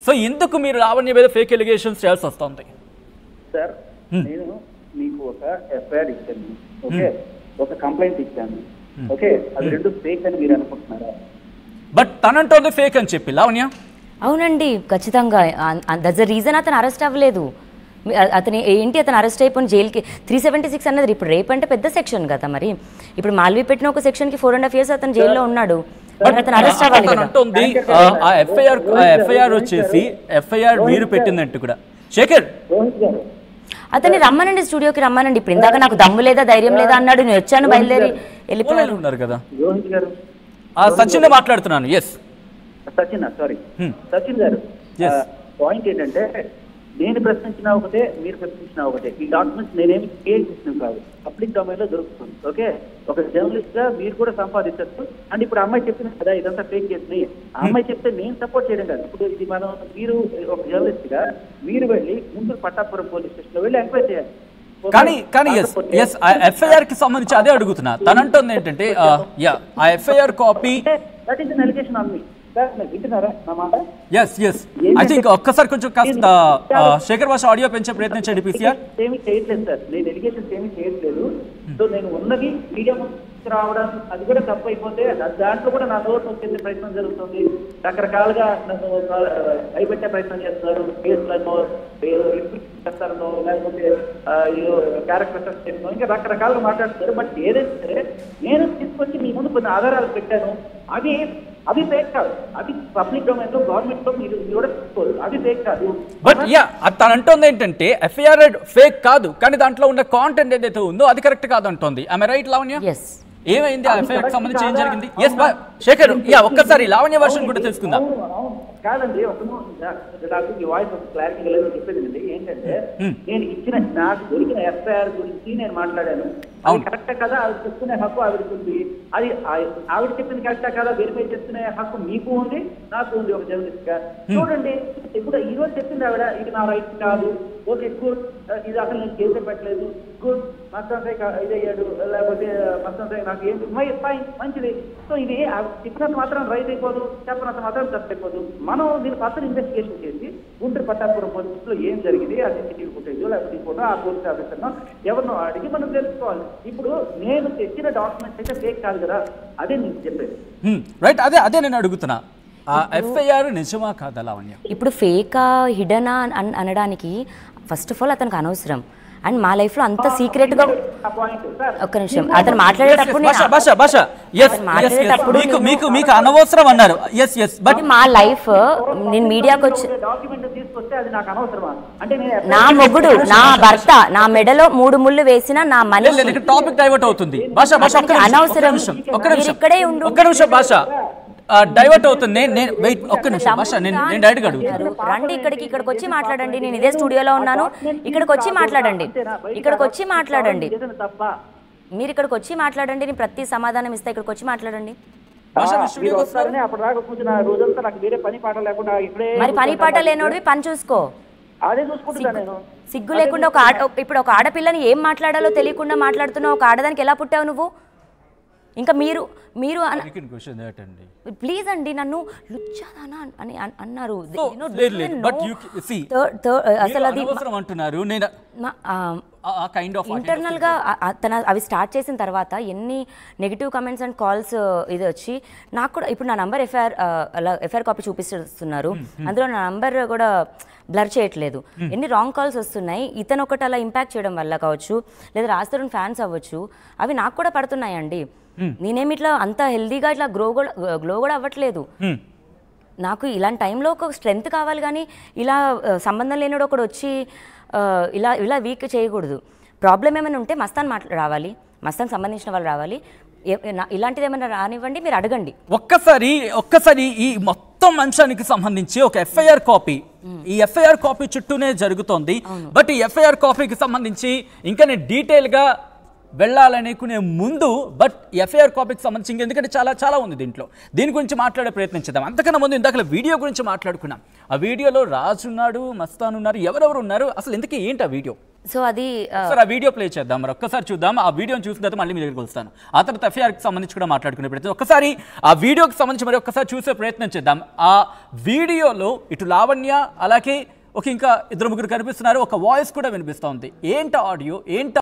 So ఎందుకు మీరు లావణ్య మీద ఫేక్ ఎలిగేషన్స్ చేయాల్సి వస్తుంది? సార్ నేను మీకు ఒక ఎఫ్ఐఆర్ ఇచ్చాను, ఓకే, ఒక కంప్లైంట్ ఇచ్చాను, ఓకే, అది రెండు ఫేక్ అని మీరు అనుకుంటున్నారా? బట్ తనంటోంది ఫేక్ అని చెప్పి లావణ్య. అవునండి, ఖచ్చితంగా దట్స్ ద రీజన్ అతను అరెస్ట్ అవ్వలేదు. అతను ఏంటి, అతను అరెస్ట్ అయిపోయిన జైలుకి 376 అన్నది ఇప్పుడు రేప్ అంటే పెద్ద సెక్షన్ కదా. మరి ఇప్పుడు మాల్వి పెట్టిన ఒక సెక్షన్కి 4.5 years అతను జైల్లో ఉన్నాడు. అతను అరెస్ట్ అవ్వాలి కదా. ఆ ఎఫ్ఐఆర్ వచ్చేసి ఎఫ్ఐఆర్ మీరు పెట్టిందంటూ కూడా. శేఖర్ అతన్ని రమ్మనండి, స్టూడియోకి రమ్మనండి. ఇప్పుడు ఇందాక నాకు దమ్ము లేదా ధైర్యం లేదా అన్నాడు, నేను వచ్చాను బయలుదేరి వెళ్ళిపోయారు ఉన్నారు కదా. రోహిత్ గారు సచిన్ మాట్లాడుతున్నాను. ఎస్ సచిన్, సారీ సచిన్ గారు, పాయింట్ ఏంటంటే నేను ప్రశ్నించిన ఒకటే, మీరు ప్రశ్నించిన ఒకటే. ఈ డాక్యుమెంట్స్ నేనేమి క్రియేట్ చేసిన కాదు, పబ్లిక్ డొమైన్ లో దొరుకుతుంది. ఓకే, ఒక జర్నలిస్ట్ గా మీరు కూడా సంపాదించచ్చు. అండ్ ఇప్పుడు అమ్మాయి చెప్పింది కదా ఇదంతా ఫేక్ చేసి, ఆ అమ్మాయి చెప్తే నేను సపోర్ట్ చేయడం కాదు. ఇప్పుడు ఇది మీరు ఒక జర్నలిస్ట్ గా మీరు వెళ్ళి గుంటూరు పట్టాపురం పోలీస్ స్టేషన్ లో వెళ్ళి ఎంక్వైరీ చేయాలి. కానీ ఎఫ్ఐఆర్ కి సంబంధించి అదే అడుగుతున్నా. తనంటుంది ఏంటంటే ఆ FIR copy that is an allegation on me. వింటున్నారా నా మాట? ఐ థింక్ ఒక్కసారి కొంచెం కాస్త శేఖర్ భాష ఆడియో పెంచే ప్రయత్నించండి. పీసీఆర్ ఏమి చేయట్లేదు సార్, నేను ఎలిగేషన్స్ ఏమి చేయట్లేదు. సో నేను ఉన్నది మీడియా రావడం అది కూడా తప్పు అయిపోతే దాంట్లో కూడా నా నోట్ వచ్చేసే ప్రయత్నం జరుగుతుంది. రకరకాలుగా నన్ను భయపెట్టే ప్రయత్నం చేస్తున్నారు, కేసులను చేస్తారనో లేకపోతే క్యారెక్టర్ చేస్తున్నాం, ఇంకా రకరకాలుగా మాట్లాడుతున్నారు. బట్ ఏదైతే సరే నేను తీసుకొచ్చి మీ ముందు కొన్ని ఆధారాలు పెట్టాను. అవి ఫేక్ కాదు, అది పబ్లిక్ డొమైన్ లో గవర్నమెంట్ లో మీరు కూడా తీసుకోరు, అది ఫేక్ కాదు. బట్ తను అంటుంది ఏంటంటే ఎఫ్ఐఆర్ ఫేక్ కాదు, కానీ దాంట్లో ఉన్న కాంటెంట్ ఏదైతే ఉందో అది కరెక్ట్ కాదు అంటుంది. I right Lavanya? ఏమైంది ఆ ఎఫ్ఐఆర్ సంబంధించి ఏం జరిగింది? శేఖర్ ఒక్కసారి లావణ్య వర్షన్ కూడా తెలుసుకుందాం. కాదండి, నాకు ఈ వాయిస్ ఒక క్లారిటీ లేదు చెప్పేది ఏంటంటే, నేను ఇచ్చిన నాకు దొరికిన ఎఫ్ఐఆర్ గురించి నేను మాట్లాడాను. అది కరెక్టా కదా, అది చెప్పుకునే హక్కు ఆవిడకి ఉంది. అది ఆవిడ చెప్పింది కరెక్టా కదా వెరిఫై చేసుకునే హక్కు మీకు ఉంది, నాకు ఉంది ఒక జర్నలిస్ట్ గా. చూడండి, ఇప్పుడు ఈ రోజు చెప్పింది ఆవిడ ఇది నా రైట్ కాదు, ఓకే గుడ్, ఇది అసలు నేను కేసే పెట్టలేదు, గుడ్, మస్తం సాయి ఇదయ్యాడు, లేకపోతే మస్తం సాయి నాకు ఏంటి ఫైన్, మంచిది. సో ఇది చెప్పినంత మాత్రం రైట్ అయిపోదు, చెప్పినంత మాత్రం తప్పు అయిపోదు. మనం దీని ఫర్దర్ ఇన్వెస్టిగేషన్ చేసి గుంటూరు పట్టాపురం పోలీసులో ఏం జరిగింది, ఆ సీసీటీవీ ఫుటేజ్ లేకపోతే ఇంకోటో ఆ పోలీస్ ఆఫీసర్నో ఎవరినో అడిగి మనం తెలుసుకోవాలి. ఇప్పుడు నేను తెచ్చిన డాక్యుమెంట్స్ అయితే ఫేక్ కాదు కదా, అదే నేను చెప్పేది. రైట్, అదే నేను అడుగుతున్నా. ఎఫ్ఐఆర్ నిజమా కాదా లావణ్య? ఇప్పుడు ఫేకా హిడనా అనడానికి ఫస్ట్ ఆఫ్ ఆల్ అతనికి అనవసరం. అండ్ మా లైఫ్ లో అంత సీక్రెట్ గా ఒక్క నిమిషం అతను మాట్లాడేటప్పుడు మీకు అనవసరం అన్నారు. బట్ మా లైఫ్ నేను మీడియాకి వచ్చి నా మొగుడు నా భర్త నా మెడలో 3 ముళ్ళు వేసిన నా మనిషి టాపిక్ డైవర్ట్ అవుతుంది. అనవసరం ఇక్కడే ఉండు. ఒక్క నిమిషం భాష డైవర్ట్ అవుతుంది. ఒక్క నిమిషం భాష, నేను డైరెక్ట్ గా అడుగుతాను. రండి ఇక్కడికి వచ్చి మాట్లాడండి. నేను ఇదే స్టూడియోలో ఉన్నాను, ఇక్కడికి వచ్చి మాట్లాడండి. మీరు ఇక్కడికి వచ్చి మాట్లాడండి, నేను ప్రతి సమాధానం ఇస్తా. ఇక్కడికి వచ్చి మాట్లాడండి. మరి పని పాట లేనోడివి పని చూసుకో. సిగ్గు లేకుండా ఇప్పుడు ఒక ఆడపిల్లని ఏం మాట్లాడాలో తెలియకుండా మాట్లాడుతున్నావు. ఒక ఆడదానికి ఎలా పుట్టావు నువ్వు? ఇంకా మీరు ప్లీజ్ అండి, నన్ను లుచ్చాదానా అని అన్నారు. అసలు అది ఇంటర్నల్ గా అవి స్టార్ట్ చేసిన తర్వాత ఎన్ని నెగిటివ్ కమెంట్స్ అండ్ కాల్స్ ఇది వచ్చి నాకు కూడా ఇప్పుడు నా నంబర్ ఎఫ్ఐఆర్ కాపీ చూపిస్తున్నారు, అందులో నా నంబర్ కూడా బ్లర్ చేయట్లేదు. ఎన్ని రాంగ్ కాల్స్ వస్తున్నాయి. ఇతను ఒకటి అలా ఇంపాక్ట్ చేయడం వల్ల కావచ్చు, లేదా రాజతరుణ్ ఫ్యాన్స్ అవ్వచ్చు, అవి నాకు కూడా పడుతున్నాయండి. నేనేమి ఇట్లా అంత హెల్దీగా ఇట్లా గ్లో కూడా అవ్వట్లేదు. నాకు ఇలాంటి టైంలో ఒక స్ట్రెంగ్త్ కావాలి, కానీ ఇలా సంబంధం లేనివాడు ఒకడు వచ్చి ఇలా వీక్ చేయకూడదు. ప్రాబ్లం ఏమైనా ఉంటే మస్తాన్ రావాలి, మస్తాన్ సంబంధించిన వాళ్ళు రావాలి. ఇలాంటిది ఏమైనా రానివ్వండి, మీరు అడగండి. ఒక్కసారి ఈ మొత్తం అంశానికి సంబంధించి ఒక ఎఫ్ఐఆర్ కాపీ, ఈ ఎఫ్ఐఆర్ కాపీ చుట్టూనే జరుగుతోంది. బట్ ఈ ఎఫ్ఐఆర్ కాపీకి సంబంధించి ఇంకా నేను డీటెయిల్ గా వెళ్ళాలనుకునే ముందు బట్ ఎఫ్ఐఆర్ కాపీకి సంబంధించి ఎందుకంటే చాలా ఉంది దీని గురించి మాట్లాడే ప్రయత్నించేద్దాం. అంతకన్నా ముందు ఇందాక వీడియో గురించి మాట్లాడుకున్నాం. ఆ వీడియోలో రాజు ఉన్నాడు, మస్తాన్ ఉన్నారు, ఎవరెవరు ఉన్నారు, అసలు ఎందుకు ఏంటి ఆ వీడియో? సో అది సార్ ఆ వీడియో ప్లే చేద్దాం, మరి ఒక్కసారి చూద్దాం. ఆ వీడియోని చూసిన తర్వాత మళ్ళీ మీ దగ్గరికి వస్తాను. ఆ తర్వాత ఎఫ్ఐఆర్కి సంబంధించి కూడా మాట్లాడుకునే ప్రయత్నం. ఒక్కసారి ఆ వీడియోకి సంబంధించి మరి ఒక్కసారి చూసే ప్రయత్నం చేద్దాం. ఆ వీడియోలో ఇటు లావణ్య అలాగే ఇంకా 2-3 కనిపిస్తున్నారు, ఒక వాయిస్ కూడా వినిపిస్తోంది. ఏంటి ఆడియో, ఏంటి